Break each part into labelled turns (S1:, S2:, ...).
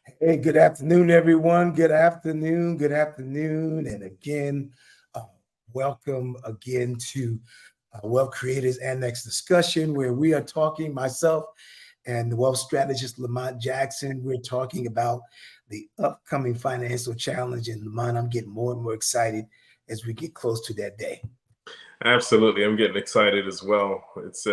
S1: Hey, good afternoon, everyone. Good afternoon. Good afternoon. And again, uh, welcome again to Wealth Creators Annex discussion, where we are talking, myself and the wealth strategist Lamont Jackson. We're talking about the upcoming financial challenge. And Lamont, I'm getting more and more excited as we get close to that day.
S2: Absolutely. I'm getting excited as well. It's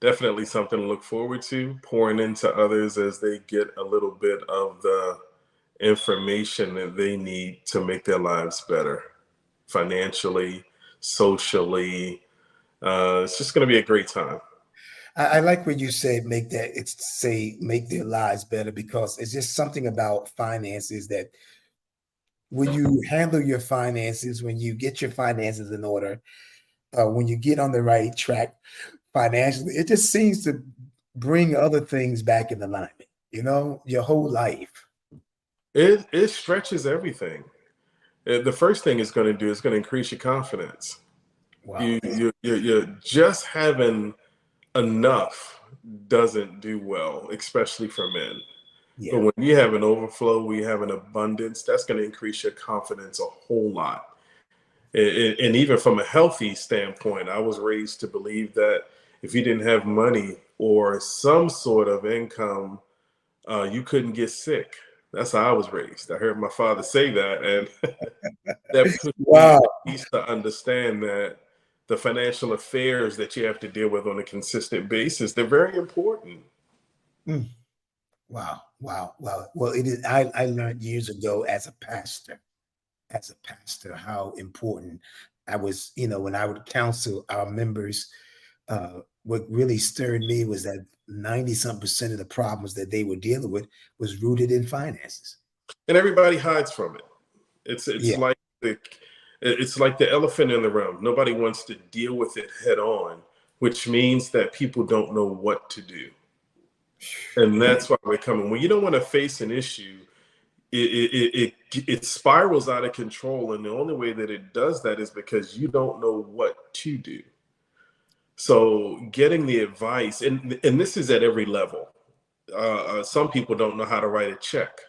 S2: definitely something to look forward to, pouring into others as they get a little bit of the information that they need to make their lives better financially, socially. It's just going to be a great time.
S1: I like what you say, make their lives better, because it's just something about finances that when you handle your finances, when you get your finances in order, when you get on the right track financially, it just seems to bring other things back in alignment, your whole life.
S2: It stretches everything. The first thing it's going to do is going to increase your confidence.
S1: Wow.
S2: You're just having enough doesn't do well, especially for men. But
S1: Yeah.
S2: when you have an overflow, we have an abundance, that's going to increase your confidence a whole lot. And even from a healthy standpoint, I was raised to believe that if you didn't have money or some sort of income, you couldn't get sick. That's how I was raised. I heard my father say that, and that pushed me
S1: Wow.
S2: at least to understand that the financial affairs that you have to deal with on a consistent basis, they're very important.
S1: Mm. Wow. Wow. Wow. Well, it is. I learned years ago as a pastor, how important I was, when I would counsel our members. What really stirred me was that 90 some percent of the problems that they were dealing with was rooted in finances.
S2: And everybody hides from it. It's it's
S1: Yeah.
S2: like the it's like the elephant in the room. Nobody wants to deal with it head on, which means that people don't know what to do. And
S1: Man.
S2: that's why we're coming. When you don't want to face an issue, it spirals out of control. And the only way that it does that is because you don't know what to do. So getting the advice, and this is at every level. Some people don't know how to write a check.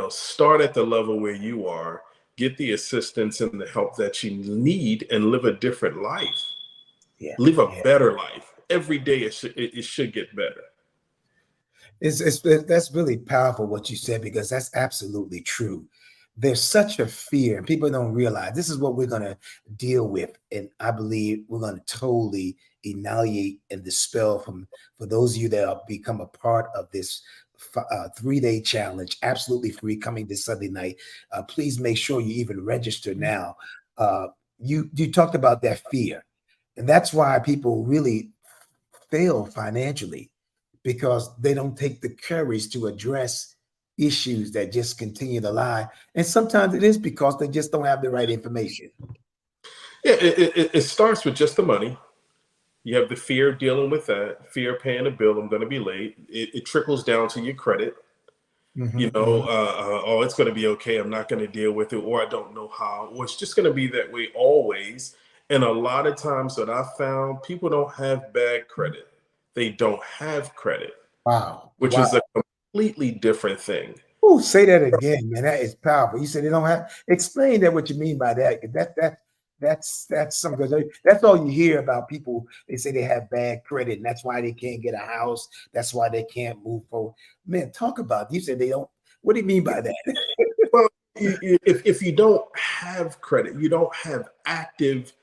S2: Start at the level where you are, get the assistance and the help that you need, and live a different life.
S1: Yeah.
S2: Live a
S1: Yeah.
S2: better life. Every day it should get better.
S1: That's really powerful what you said, because that's absolutely true. There's such a fear, and people don't realize this is what we're going to deal with. And I believe we're going to totally annihilate and dispel for those of you that have become a part of this 3-day challenge, absolutely free, coming this Sunday night. Please make sure you even register now. You talked about that fear, and that's why people really fail financially, because they don't take the courage to address issues that just continue to lie. And sometimes it is because they just don't have the right information.
S2: Yeah, it starts with just the money. You have the fear of dealing with that, fear of paying a bill. I'm going to be late. It trickles down to your credit.
S1: Mhm, mhm.
S2: Oh, it's going to be okay. I'm not going to deal with it, or I don't know how, or it's just going to be that way always. And a lot of times that I found, people don't have bad credit. They don't have credit,
S1: Wow.
S2: which
S1: Wow.
S2: is a completely different thing.
S1: Oh, say that again, man. That is powerful. You said they don't have, explain that, what you mean by that. 'Cause that's something, because that's all you hear about people. They say they have bad credit, and that's why they can't get a house. That's why they can't move forward. Man, talk about, you said they don't. What do you mean by that?
S2: Well, if you don't have credit, you don't have active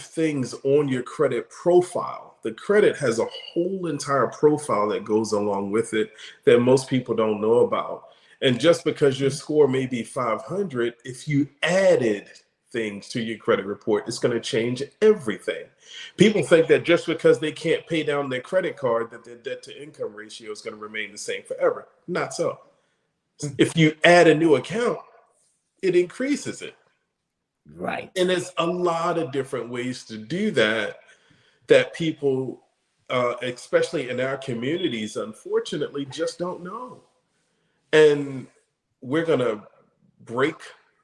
S2: things on your credit profile. The credit has a whole entire profile that goes along with it that most people don't know about. And just because your score may be 500, if you added things to your credit report, it's going to change everything. People think that just because they can't pay down their credit card, that their debt to income ratio is going to remain the same forever. Not so. If you add a new account, it increases it.
S1: Right.
S2: And there's a lot of different ways to do that people, especially in our communities, unfortunately, just don't know. And we're going to break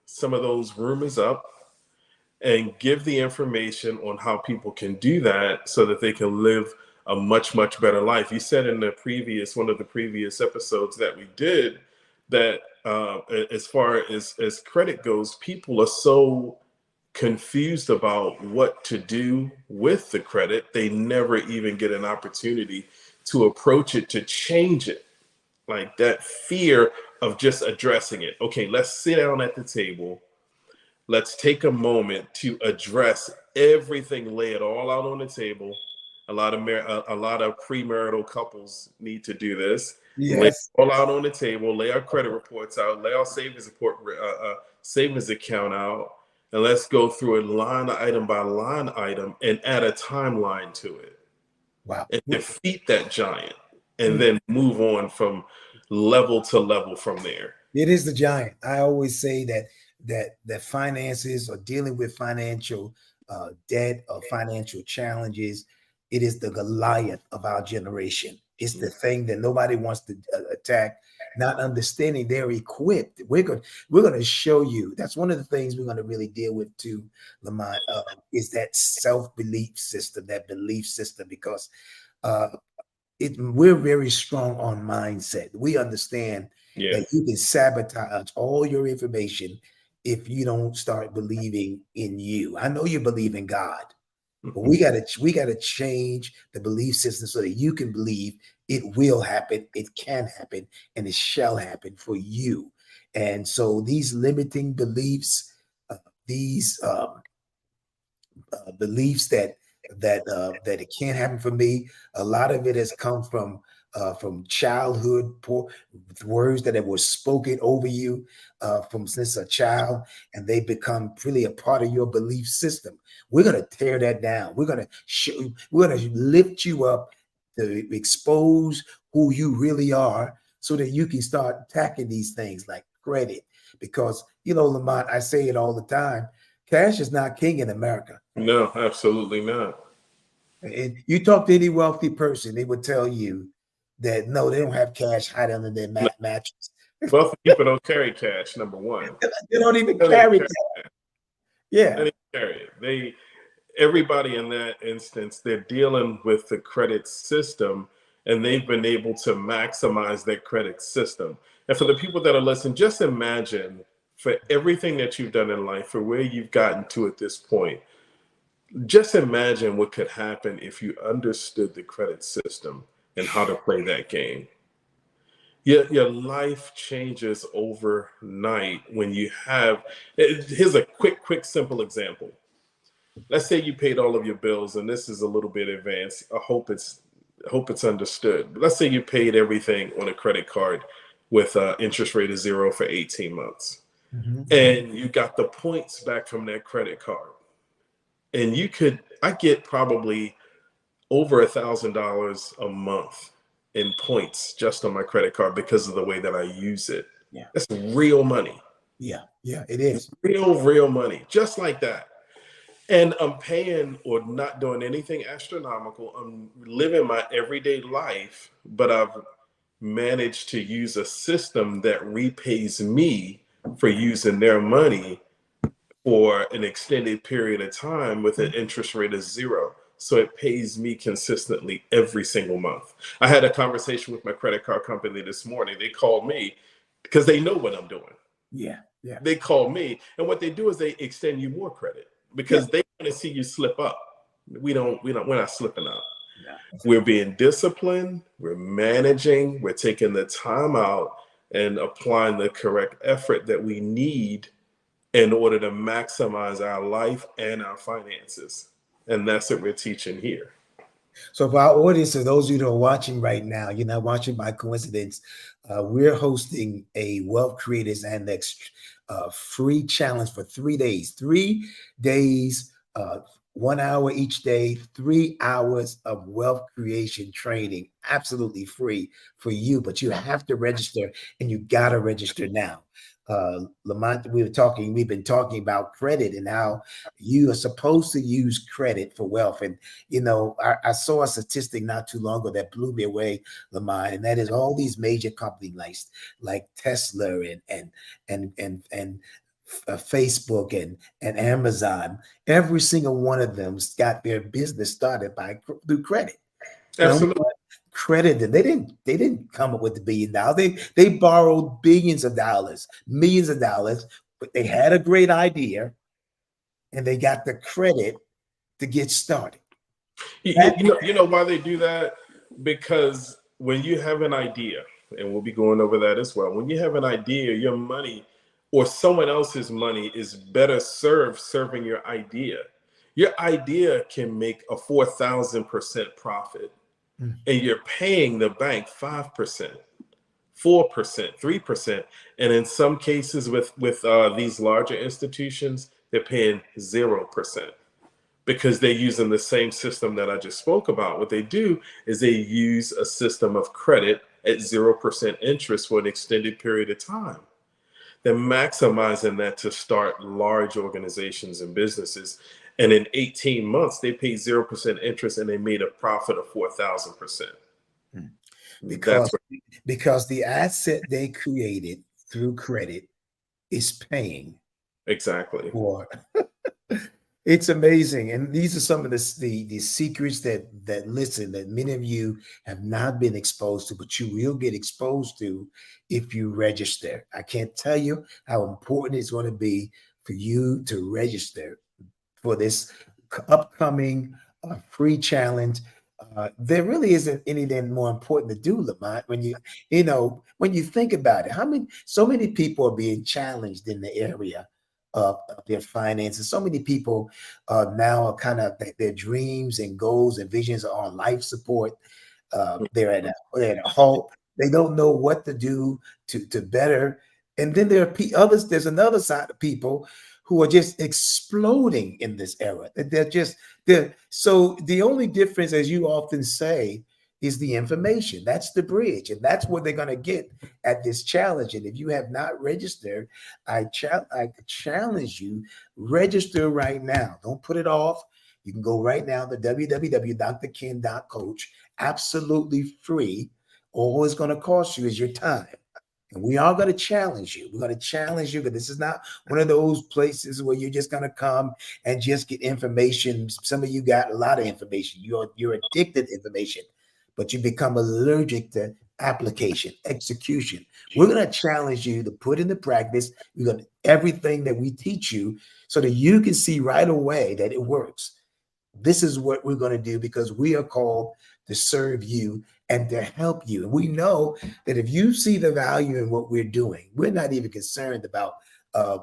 S2: some of those rumors up and give the information on how people can do that so that they can live a much, much better life. You said in one of the previous episodes that we did, that as far as credit goes, people are so confused about what to do with the credit, they never even get an opportunity to approach it, to change it. Like that fear of just addressing it. Okay, let's sit down at the table. Let's take a moment to address everything, lay it all out on the table. A lot of premarital couples need to do this. Lay it
S1: Yes.
S2: all out on the table, lay our credit reports out, lay our savings account out, and let's go through it line item by line item and add a timeline to it
S1: Wow.
S2: and defeat that giant, and then move on from level to level from there.
S1: It is the giant. I always say that finances or dealing with financial debt or financial challenges, it is the Goliath of our generation. It's the thing that nobody wants to attack, not understanding they're equipped. We're going to show you. That's one of the things we're going to really deal with too, Lamont, is that self-belief system, that belief system, because uh, we're very strong on mindset. We understand
S2: Yeah.
S1: that you can sabotage all your information if you don't start believing in you. I know you believe in God, but we gotta change the belief system so that you can believe it will happen, it can happen, and it shall happen for you. And so these limiting beliefs, these beliefs that it can't happen for me. A lot of it has come from childhood, poor words that were spoken over you from since a child, and they become really a part of your belief system. We're gonna tear that down. We're gonna lift you up to expose who you really are, so that you can start attacking these things like credit. Because Lamont, I say it all the time. Cash is not king in America.
S2: No, absolutely not.
S1: And you talk to any wealthy person, they would tell you that no, they don't have cash hiding under their
S2: No,
S1: mattress.
S2: wealthy people don't carry cash. Number one,
S1: They don't even
S2: they don't even
S1: carry
S2: carry
S1: cash.
S2: that. They
S1: Yeah,
S2: don't even carry it. Everybody in that instance, they're dealing with the credit system, and they've been able to maximize that credit system. And for the people that are listening, just imagine, for everything that you've done in life, for where you've gotten to at this point, just imagine what could happen if you understood the credit system and how to play that game. Your life changes overnight when you have. Here's a quick, simple example. Let's say you paid all of your bills, and this is a little bit advanced. I hope it's understood. But let's say you paid everything on a credit card with interest rate of 0 for 18 months, and you got the points back from that credit card. And I get probably over $1,000 a month in points just on my credit card because of the way that I use it.
S1: yeah,
S2: That's real money,
S1: yeah. It is.
S2: real money, just like that. And I'm paying or not doing anything astronomical. I'm living my everyday life, but I've managed to use a system that repays me for using their money for an extended period of time with an interest rate of 0. So it pays me consistently every single month. I had a conversation with my credit card company this morning. They called me because they know what I'm doing.
S1: Yeah, yeah,
S2: They call me, and what they do is they extend you more credit
S1: yeah.
S2: because they want to see you slip up. We're not slipping up.
S1: Yeah.
S2: We're being disciplined, we're managing, we're taking the time out and applying the correct effort that we need in order to maximize our life and our finances. And that's what we're teaching here.
S1: So for our audience, for those of you that are watching right now, you're not watching by coincidence. We're hosting a Wealth Creators Annex free challenge for 3 days. 3 days, 1 hour each day, 3 hours of wealth creation training, absolutely free for you. But you have to register, and you got to register now. Lamont, we've been talking about credit and how you are supposed to use credit for wealth. And I saw a statistic not too long ago that blew me away, Lamont, and that is all these major companies like Tesla and Facebook and Amazon. Every single one of them's got their business started through credit. Someone
S2: Absolutely.
S1: credited them. They didn't come up with the $1 billion. They borrowed billions of dollars, millions of dollars, but they had a great idea and they got the credit to get started. That
S2: You know why they do that? Because when you have an idea, and we'll be going over that as well, when you have an idea, your money or someone else's money is better served serving your idea. Your idea can make a 4,000% profit,
S1: mm,
S2: and you're paying the bank 5%, 4%, 3%, and in some cases with these larger institutions, they're paying 0% because they're using the same system that I just spoke about. What they do is they use a system of credit at 0% interest for an extended period of time. They're maximizing that to start large organizations and businesses. And in 18 months, they paid 0% interest and they made a profit of 4,000%.
S1: mm.
S2: That's
S1: because
S2: what,
S1: because the asset they created through credit is paying
S2: exactly.
S1: for. It's amazing, and these are some of the secrets that listen that many of you have not been exposed to, but you will get exposed to if you register. I can't tell you how important it's going to be for you to register for this upcoming free challenge. There really isn't anything more important to do, Lamont. When you think about it, so many people are being challenged in the area of their finances. So many people now are kind of their dreams and goals and visions are on life support. They're at a halt. They don't know what to do to better. And then there are others. There's another side of people who are just exploding in this era. They're so the only difference, as you often say, is the information. That's the bridge, and that's what they're going to get at this challenge. And if you have not registered, I challenge you, register right now. Don't put it off. You can go right now to www.drken.coach, absolutely free. All it's going to cost you is your time. And we are going to challenge you. We're going to challenge you because this is not one of those places where you're just going to come and just get information. Some of you got a lot of information. You're addicted to information, but you become allergic to application, execution. We're going to challenge you to put into practice. We're going to everything that we teach you so that you can see right away that it works. This is what we're going to do because we are called to serve you and to help you. And we know that if you see the value in what we're doing, we're not even concerned about uh,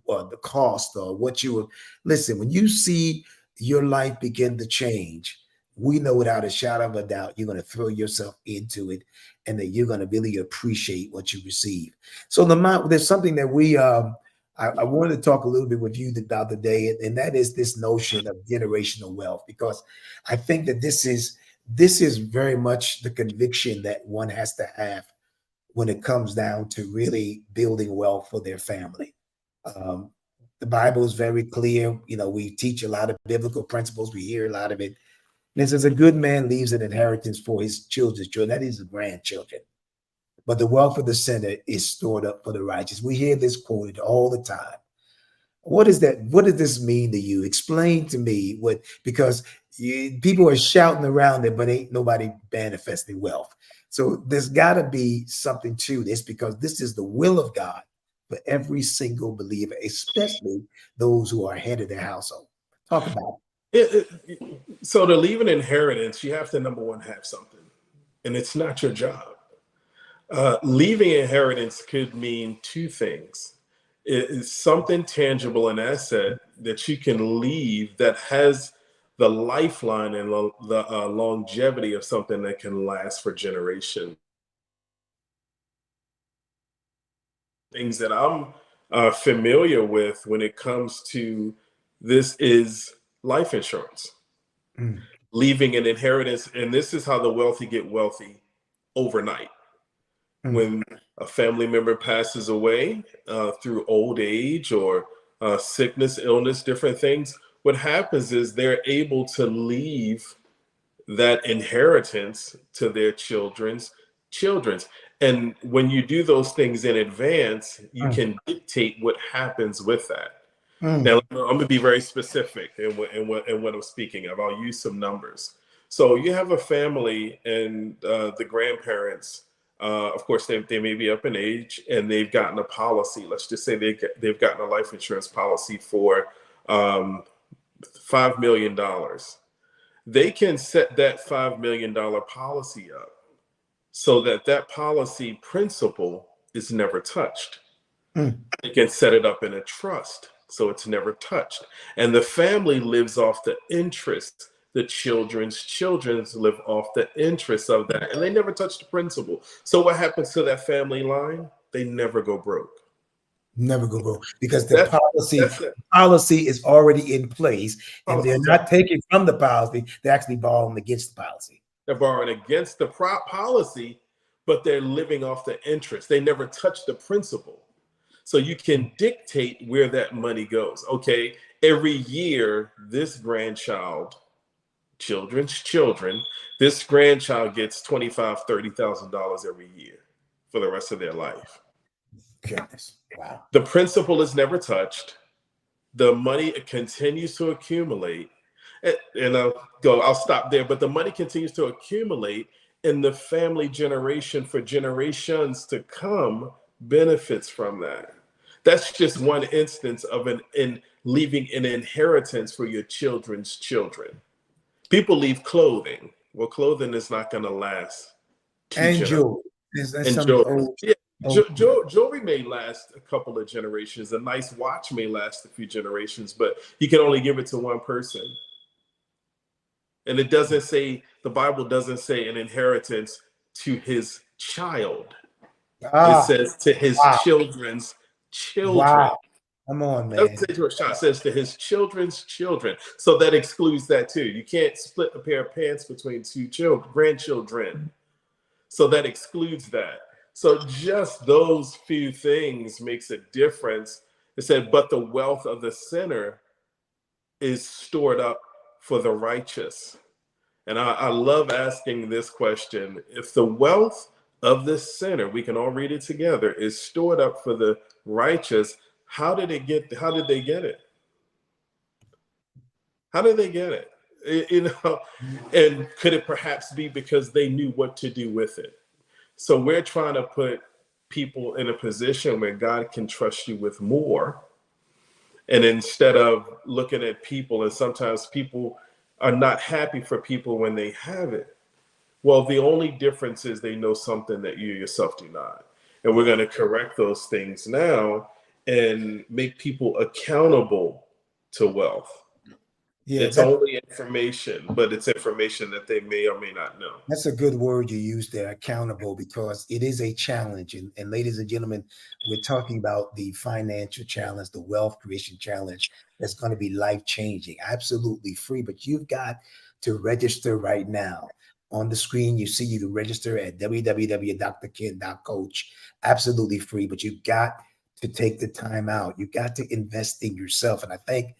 S1: the cost or what you would listen. When you see your life begin to change, we know without a shadow of a doubt you're going to throw yourself into it and that you're going to really appreciate what you receive. So, Lamont, there's something that I wanted to talk a little bit with you about today, and that is this notion of generational wealth, because I think that this is very much the conviction that one has to have when it comes down to really building wealth for their family. Um, the Bible is very clear. We teach a lot of biblical principles. We hear a lot of it. And it says, a good man leaves an inheritance for his children's children, that is, his grandchildren. But the wealth of the sinner is stored up for the righteous. We hear this quoted all the time. What is that? What does this mean to you? Explain to me because people are shouting around it, but ain't nobody manifesting wealth. So there's got to be something to this because this is the will of God for every single believer, especially those who are head of their household. Talk about
S2: So to leave an inheritance, you have to number one have something, and it's not your job. Leaving inheritance could mean two things. It is something tangible, an asset that you can leave that has the lifeline and the longevity of something that can last for generations. Things that I'm familiar with when it comes to this is life insurance,
S1: it. Mm,
S2: leaving an inheritance. And this is how the wealthy get wealthy overnight.
S1: mm,
S2: When a family member passes away through old age or sickness, illness, different things, what happens is they're able to leave that inheritance to their children's. And when you do those things in advance, you
S1: mm,
S2: can dictate what happens with that.
S1: mm,
S2: Now, I'm going to be very specific in what I'm speaking of. I'll use some numbers. So you have a family and the grandparents, of course, they may be up in age and they've gotten a policy. Let's just say they've gotten a life insurance policy for $5 million. They can set that $5 million policy up so that that policy principal is never touched. They can set it up in a trust so it's never touched. And the family lives off the interest. The children's children live off the interest of that. And they never touch the principal. So what happens to that family line? They never go broke.
S1: Never go broke because the
S2: That's
S1: policy is already in place, and they're
S2: policy's
S1: not taking from the policy. They're actually borrowing against the policy.
S2: They're borrowing against the policy, but they're living off the interest. They never touch the principal. So you can dictate where that money goes. Okay, every year, this grandchild, children's children, this grandchild gets $25,000, $30,000 every year for the rest of their life.
S1: Goodness. Wow.
S2: The principal is never touched. The money continues to accumulate. And I'll stop there. But the money continues to accumulate, and the family generation for generations to come benefits from that. That's just one instance of leaving an inheritance for your children's children. People leave clothing. Well, clothing is not going to last.
S1: And jewelry.
S2: And jewelry. Yeah. Jewelry may last a couple of generations. A nice watch may last a few generations, but you can only give it to one person. And it doesn't say, the Bible doesn't say an inheritance to his child. It says to his children's children. Wow.
S1: Come on, man.
S2: It doesn't say to a child, it says to his children's children. So that excludes that too. You can't split a pair of pants between two grandchildren. So that excludes that. So just those few things makes a difference. It said, but the wealth of the sinner is stored up for the righteous. And I love asking this question. If the wealth of the sinner, we can all read it together, is stored up for the righteous, how did they get it? How did they get it? And could it perhaps be because they knew what to do with it? So we're trying to put people in a position where God can trust you with more. And instead of looking at people, and sometimes people are not happy for people when they have it. Well, the only difference is they know something that you yourself do not. And we're going to correct those things now and make people accountable to wealth. Yeah, it's only information, but it's information that they may or may not know.
S1: That's a good word you use there, accountable, because it is a challenge. And ladies and gentlemen, we're talking about the financial challenge, the wealth creation challenge that's going to be life-changing, absolutely free. But you've got to register right now. On the screen, you see you can register at www.drken.coach, absolutely free. But you've got to take the time out. You've got to invest in yourself. And I think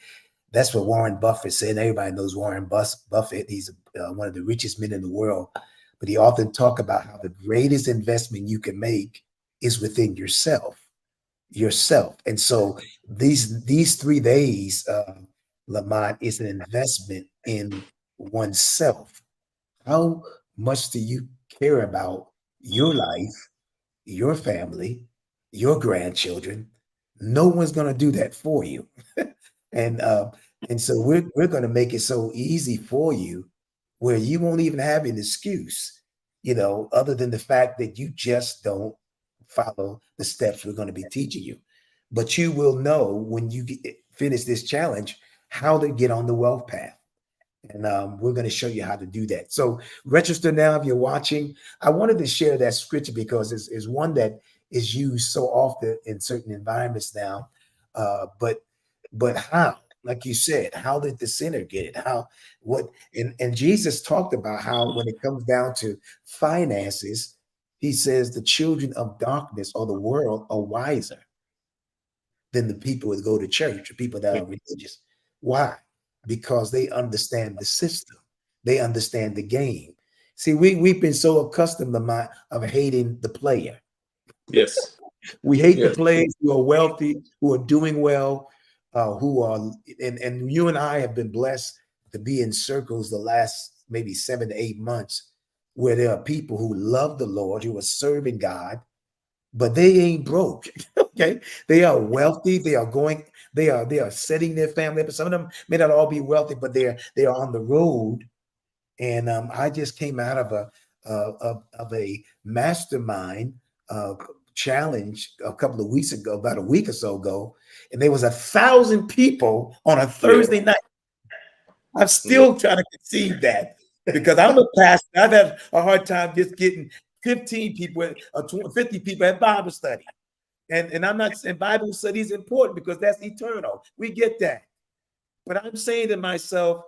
S1: that's what Warren Buffett said. Everybody knows Warren Buffett. He's one of the richest men in the world. But he often talks about how the greatest investment you can make is within yourself. And so these 3 days, Lamont, is an investment in oneself. How much do you care about your life, your family, your grandchildren? No one's going to do that for you. And so we're going to make it so easy for you where you won't even have an excuse, other than the fact that you just don't follow the steps we're going to be teaching you. But you will know when you finish this challenge how to get on the wealth path. And we're going to show you how to do that. So register now if you're watching. I wanted to share that scripture because it's one that is used so often in certain environments now. But how? Like you said, how did the sinner get it? And Jesus talked about how when it comes down to finances, he says the children of darkness or the world are wiser than the people that go to church or people that are religious. Why? Because they understand the system. They understand the game. See, we've been so accustomed of hating the player.
S2: Yes.
S1: We hate the players who are wealthy, who are doing well, and you and I have been blessed to be in circles the last maybe 7 to 8 months, where there are people who love the Lord, who are serving God, but they ain't broke. Okay, they are wealthy. They are going. They are setting their family up. Some of them may not all be wealthy, but they are on the road. And I just came out of a mastermind uh, challenge a couple of weeks ago, about a week or so ago, and there was 1,000 people on a
S2: Yeah.
S1: Thursday night. I'm
S2: Yeah.
S1: still trying to conceive that because I'm a pastor. I've had a hard time just getting 15 people or 50 people at Bible study. And I'm not saying Bible study is important because that's eternal. We get that. But I'm saying to myself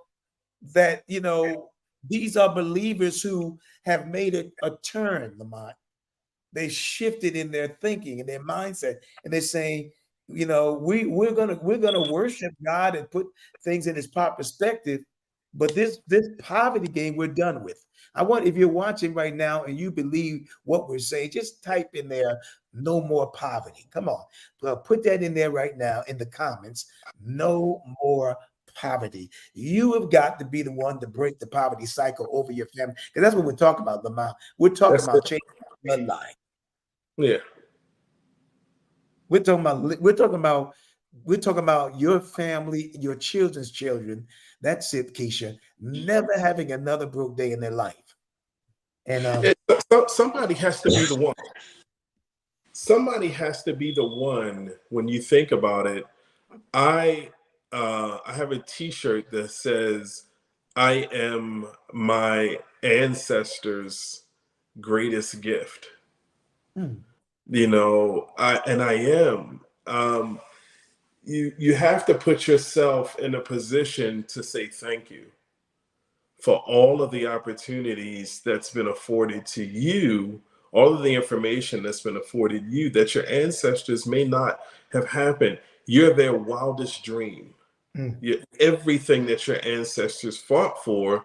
S1: that, these are believers who have made a turn, Lamont. They shifted in their thinking and their mindset, and they're saying, we're gonna worship God and put things in His proper perspective, but this poverty game we're done with. I want, if you're watching right now and you believe what we're saying, just type in there, no more poverty. Come on, put that in there right now in the comments. No more poverty. You have got to be the one to break the poverty cycle over your family, because that's what we're talking about, Lamont. We're talking
S2: That's it.
S1: about changing the bloodline.
S2: Yeah.
S1: We're talking about your family, your children's children. That's it, Keisha. Never having another broke day in their life. And
S2: Somebody has to be the one. Somebody has to be the one. When you think about it, I have a T-shirt that says, "I am my ancestors' greatest gift."
S1: mm,
S2: I am. You have to put yourself in a position to say thank you for all of the opportunities that's been afforded to you, all of the information that's been afforded you that your ancestors may not have happened. You're their wildest dream.
S1: mm,
S2: Everything that your ancestors fought for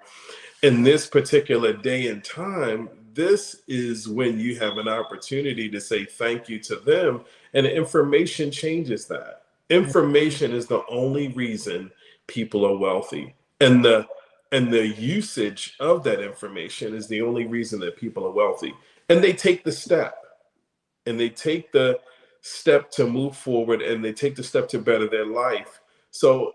S2: in this particular day and time, this is when you have an opportunity to say thank you to them. And information changes that.
S1: mm,
S2: Information is the only reason people are wealthy. And the usage of that information is the only reason that people are wealthy. And they take the step. And they take the step to move forward, and they take the step to better their life. So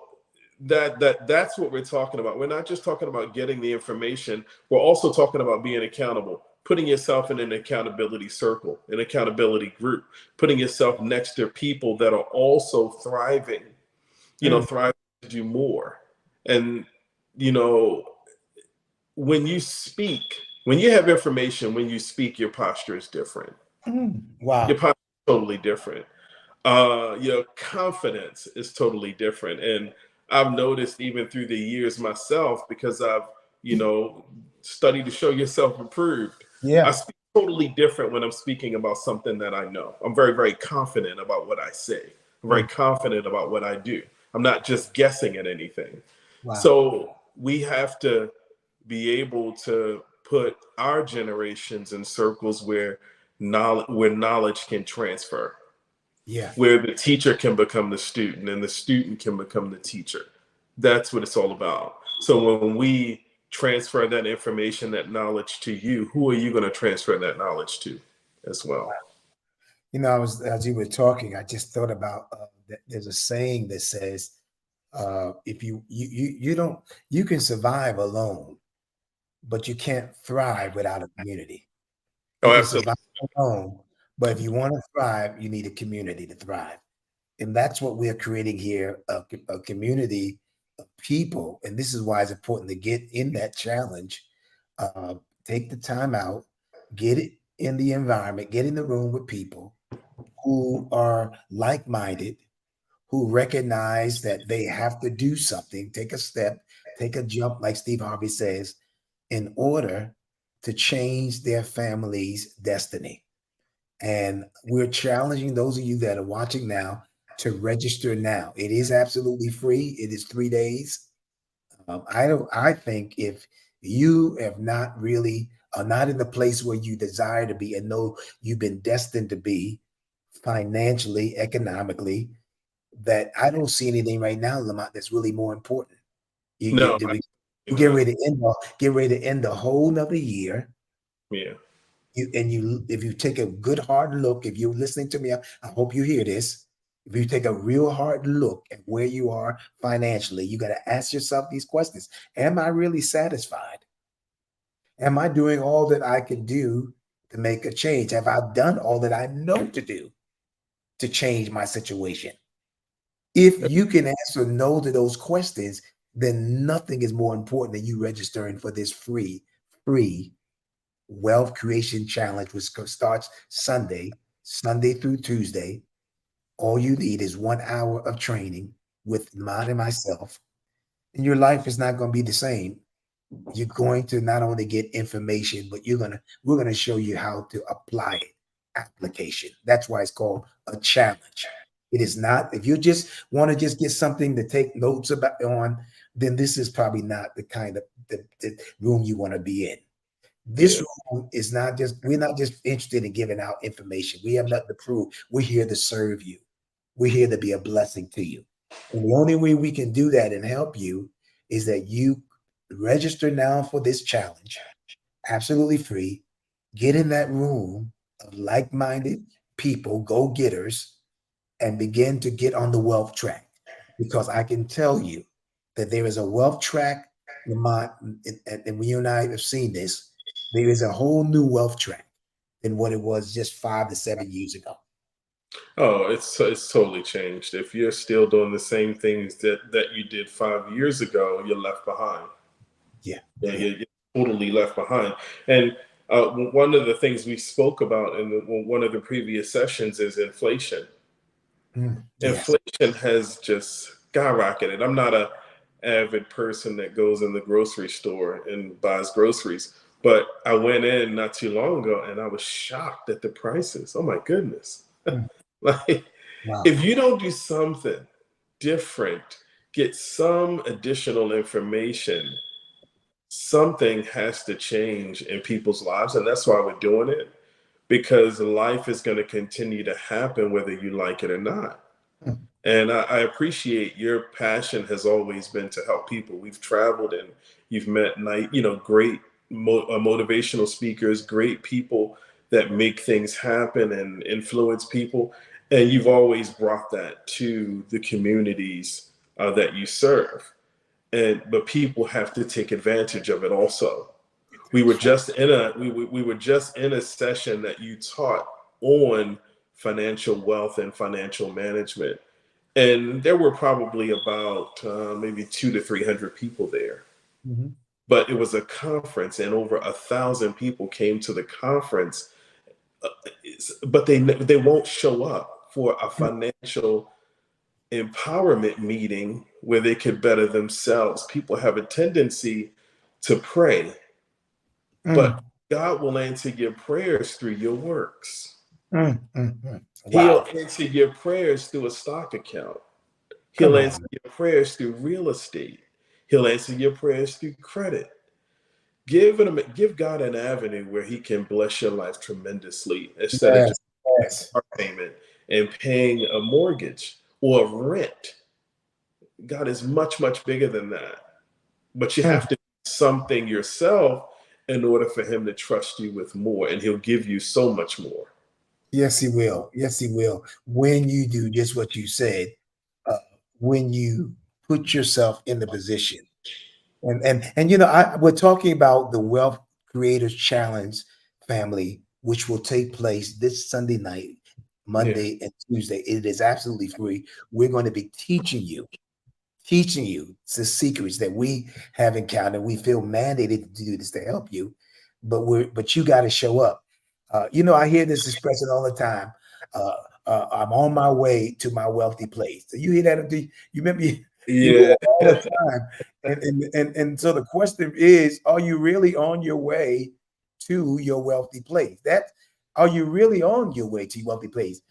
S2: that's what we're talking about. We're not just talking about getting the information. We're also talking about being accountable, putting yourself in an accountability circle, an accountability group, putting yourself next to people that are also thriving,
S1: mm,
S2: thriving to do more. And you know when you speak, when you have information, when you speak, your posture is different. Your
S1: wow.
S2: posture is totally different. Your confidence is totally different. And I've noticed even through the years myself, because I've, studied to show yourself improved. I
S1: Yeah.
S2: speak totally different when I'm speaking about something that I know. I'm very, very confident about what I say. I'm very
S1: Mm,
S2: confident about what I do. I'm not just guessing at anything.
S1: wow.
S2: So we have to be able to put our generations in circles where knowledge can transfer,
S1: Yeah.
S2: where the teacher can become the student and the student can become the teacher. That's what it's all about. So when we transfer that information, that knowledge to you, who are you going to transfer that knowledge to as well?
S1: I was, as you were talking, I just thought about that there's a saying that says, if you don't, you can survive alone, but you can't thrive without a community. You
S2: Oh,
S1: can
S2: absolutely.
S1: survive alone, but if you want to thrive, you need a community to thrive. And that's what we're creating here, a community of people. And this is why it's important to get in that challenge. Uh, Take the time out, get it in the environment, get in the room with people who are like-minded, who recognize that they have to do something, take a step, take a jump, like Steve Harvey says, in order to change their family's destiny. And we're challenging those of you that are watching now to register now. It is absolutely free. It is 3 days. I think if you have not really are not in the place where you desire to be and know you've been destined to be financially, economically, that I don't see anything right now, Lamont, that's really more important.
S2: No,
S1: Do we? You get
S2: Amen.
S1: ready to end a whole nother year.
S2: Yeah.
S1: If you take a good hard look, if you're listening to me, I hope you hear this. If you take a real hard look at where you are financially, you got to ask yourself these questions. Am I really satisfied? Am I doing all that I can do to make a change? Have I done all that I know to do to change my situation? If you can answer no to those questions, then nothing is more important than you registering for this free wealth creation challenge, which starts Sunday through Tuesday. All you need is 1 hour of training with Mont and myself, and your life is not going to be the same. You're going to not only get information, but we're gonna show you how to apply it. Application. That's why it's called a challenge. It is not, if you just want to just get something to take notes about on, then this is probably not the kind of the room you want to be in. This
S2: Yeah.
S1: room is not just, we're not just interested in giving out information. We have nothing to prove. We're here to serve you. We're here to be a blessing to you. And the only way we can do that and help you is that you register now for this challenge, absolutely free. Get in that room of like minded people, go getters, and begin to get on the wealth track. Because I can tell you that there is a wealth track, Lamont, and when you and I have seen this, there is a whole new wealth track than what it was just 5 to 7 years ago.
S2: Oh, it's totally changed. If you're still doing the same things that you did 5 years ago, you're left behind.
S1: Yeah,
S2: Yeah,
S1: yeah.
S2: you're totally left behind. And one of the things we spoke about in one of the previous sessions is inflation.
S1: Yes.
S2: Inflation has just skyrocketed. I'm not a avid person that goes in the grocery store and buys groceries, but I went in not too long ago and I was shocked at the prices. Oh my goodness.
S1: Mm,
S2: Like,
S1: wow.
S2: if you don't do something different, get some additional information, something has to change in people's lives. And that's why we're doing it, because life is going to continue to happen whether you like it or not.
S1: Mm,
S2: And I appreciate your passion has always been to help people. We've traveled and you've met great motivational speakers, great people that make things happen and influence people. And you've always brought that to the communities that you serve. But people have to take advantage of it also. We were just in a session that you taught on financial wealth and financial management, and there were probably about maybe 200 to 300 people there.
S1: mhm.
S2: But it was a conference, and over 1,000 people came to the conference. Uh, but they won't show up for a financial empowerment meeting where they could better themselves. People have a tendency to pray, but
S1: Mm,
S2: God will answer your prayers through your works. He'll
S1: Wow.
S2: answer your prayers through a stock account. He'll
S1: Come
S2: answer
S1: on.
S2: your prayers through real estate. He'll answer your prayers through credit. Give God an avenue where He can bless your life tremendously instead of just
S1: Yes. Yes.
S2: a car payment and paying a mortgage or rent. God is much, much bigger than that. But you
S1: Mm.
S2: have to do something yourself in order for Him to trust you with more, and He'll give you so much more.
S1: Yes, he will. Yes, he will. When you do just what you said, uh, when you put yourself in the position, and we're talking about the Wealth Creators Challenge, family, which will take place this Sunday night,
S2: Yeah.
S1: Monday and Tuesday. It is absolutely free. We're going to be teaching you the secrets that we have encountered. We feel mandated to do this to help you, but you got to show up. I hear this expression all the time. Uh, I'm on my way to my wealthy place. So you hear that? You remember you hear
S2: Yeah.
S1: that all the time. And so the question is, are you really on your way to your wealthy place? Are you really on your way to your wealthy place?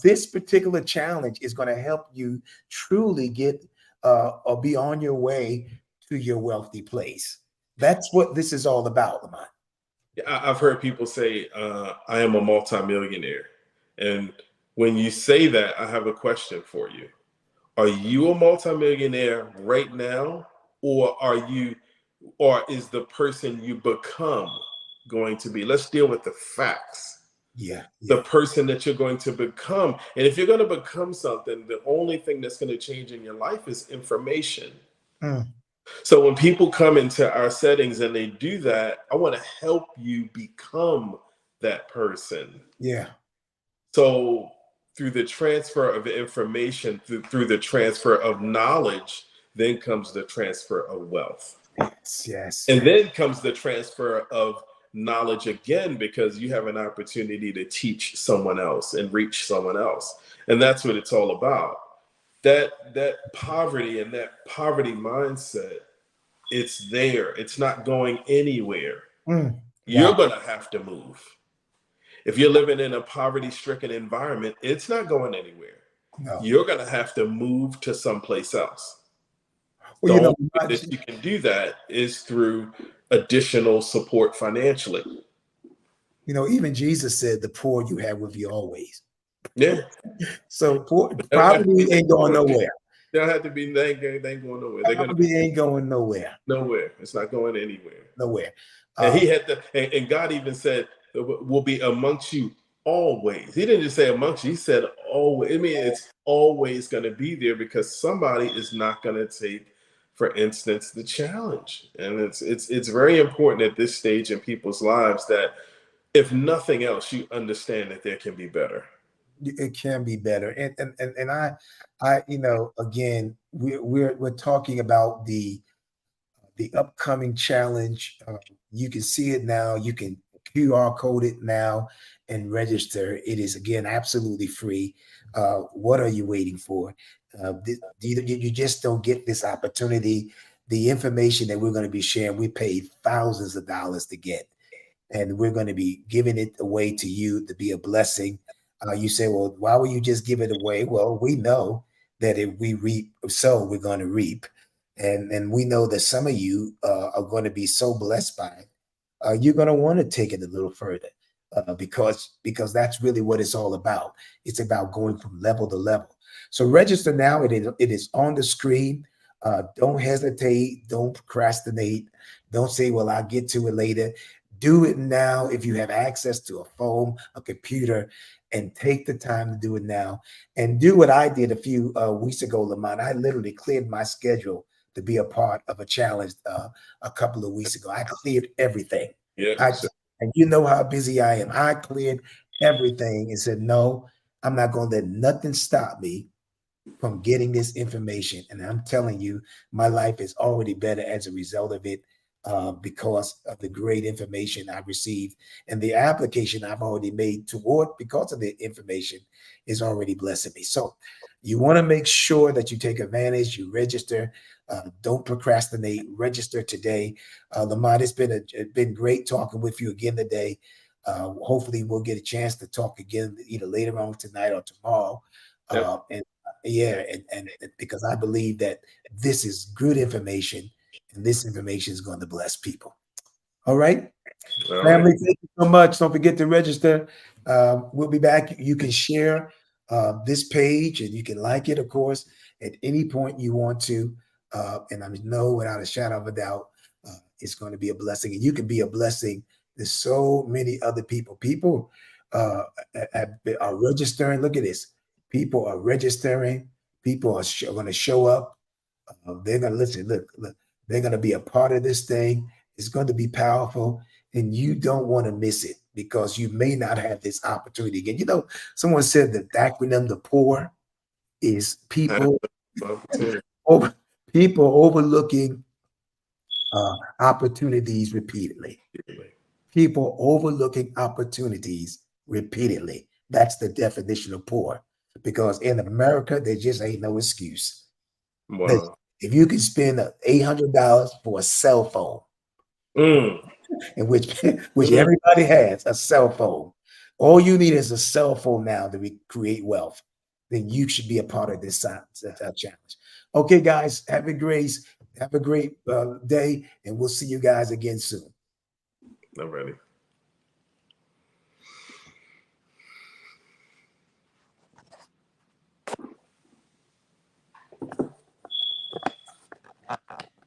S1: This particular challenge is going to help you truly get or be on your way to your wealthy place. That's what this is all about, Lamont.
S2: I've heard people say, I am a multimillionaire. And when you say that, I have a question for you. Are you a multimillionaire right now? Or are you or is the person you become going to be? Let's deal with the facts.
S1: Yeah.
S2: The
S1: Yeah.
S2: person that you're going to become. And if you're going to become something, the only thing that's going to change in your life is information.
S1: Mm.
S2: So when people come into our settings and they do that, I want to help you become that person.
S1: Yeah.
S2: So through the transfer of information, through the transfer of knowledge, then comes the transfer of wealth.
S1: Yes. Yes.
S2: And
S1: Yes.
S2: then comes the transfer of knowledge again, because you have an opportunity to teach someone else and reach someone else. And that's what it's all about. That poverty and that poverty mindset, it's there. It's not going anywhere.
S1: Mm.
S2: You're
S1: Wow.
S2: going to have to move. If you're living in a poverty-stricken environment, it's not going anywhere.
S1: No.
S2: You're going to have to move to someplace else.
S1: Well,
S2: The
S1: you know,
S2: only way that you can do that is through additional support financially.
S1: even Jesus said, "The poor you have with you always."
S2: Yeah.
S1: So
S2: They don't have to
S1: poverty
S2: be,
S1: ain't going nowhere.
S2: they don't have to be, they ain't going nowhere. They're going to be
S1: Poverty ain't going nowhere.
S2: nowhere. It's not going anywhere.
S1: Nowhere.
S2: And
S1: Uh,
S2: he had to, and God even said, will be amongst you always. He didn't just say amongst you, he said always. I mean, it's always going to be there, because somebody is not going to take, for instance, the challenge. And it's very important at this stage in people's lives that if nothing else, you understand that there can be better.
S1: it can be better. And again, we're talking about the upcoming challenge. You can see it now. You can QR code it now and register. It is, again, absolutely free. What are you waiting for? You just don't get this opportunity. The information that we're going to be sharing, we paid thousands of dollars to get, and we're going to be giving it away to you to be a blessing. You say, well, why would you just give it away? Well, we know that if we reap, so we're going to reap. And we know that some of you are going to be so blessed by it. You're going to want to take it a little further, because that's really what it's all about. It's about going from level to level. So register now. It is on the screen. Don't hesitate. Don't procrastinate. Don't say, well, I'll get to it later. Do it now if you have access to a phone, a computer, and take the time to do it now. And do what I did a few weeks ago, Lamont. I literally cleared my schedule to be a part of a challenge a couple of weeks ago. I cleared everything.
S2: Yeah.
S1: I
S2: So,
S1: and you know how busy I am. I cleared everything and said, no, I'm not going to let nothing stop me from getting this information. And I'm telling you, my life is already better as a result of it, because of the great information I received, and the application I've already made toward, because of the information, is already blessing me. So you want to make sure that you take advantage, you register. Don't procrastinate. Register today. Lamont, it's been great talking with you again today. Hopefully, we'll get a chance to talk again either later on tonight or tomorrow.
S2: yep.
S1: And yeah, and because I believe that this is good information, and this information is going to bless people. All right,
S2: All right.
S1: family, thank you so much. Don't forget to register. We'll be back. You can share this page, and you can like it, of course, at any point you want to. And I know without a shadow of a doubt, it's going to be a blessing, and you can be a blessing to so many other people. People are registering. Look at this. People are registering. People are going to show up. They're going to listen. Look, they're going to be a part of this thing. It's going to be powerful, and you don't want to miss it, because you may not have this opportunity again. Someone said that the acronym "the poor" is over, people overlooking opportunities repeatedly. People overlooking opportunities repeatedly. That's the definition of poor. Because in America, there just ain't no excuse.
S2: Wow.
S1: If you can spend $800 for a cell phone,
S2: Mm.
S1: in which
S2: Mm.
S1: everybody has a cell phone, all you need is a cell phone now to create wealth, then you should be a part of this challenge. Okay, guys, have a great day, and we'll see you guys again soon.
S2: I'm ready.